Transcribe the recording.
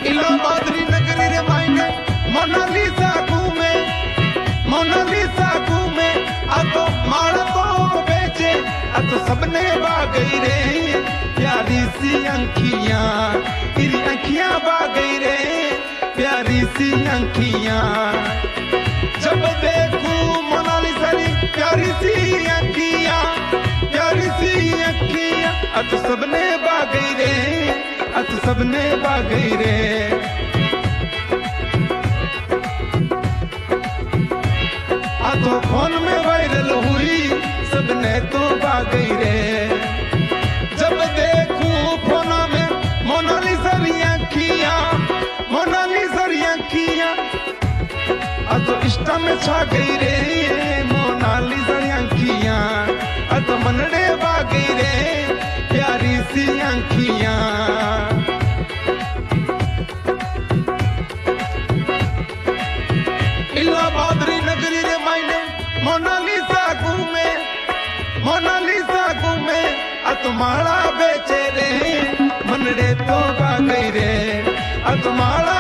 इलाहाबादी नगरी रे मायने मोनालिसा घूमे, मोनालिसा घूमे। आ तो माला तो बेचे, आ तो सबने बागई रे प्यारी सी अंखियां, तेरी अंखियां बागई रे प्यारी सी अंखियां। जब देखूं मोनालिसा री प्यारी सी अंखियां, प्यारी सी अंखियां। आ तो सबने बागई रे, आ तो सबने बागई रे। आ तो फोन में वायरल हुई, सबने तो बागई रे। जब देखूं फोन में मोनालिसा री अंखियां, मोनालिसा री अंखियां। आ तो इंस्टा में छा गई रे मोनालिसा री अंखियां। आ तो मनड़े बागई रे प्यारी सी अंखियां। इलाहाबादी नगरी रे मायने मोनालिसा घूमे, मोनालिसा घूमे। आ तो माला बेचे रे मनड़े तो बागई रे, आ तो माला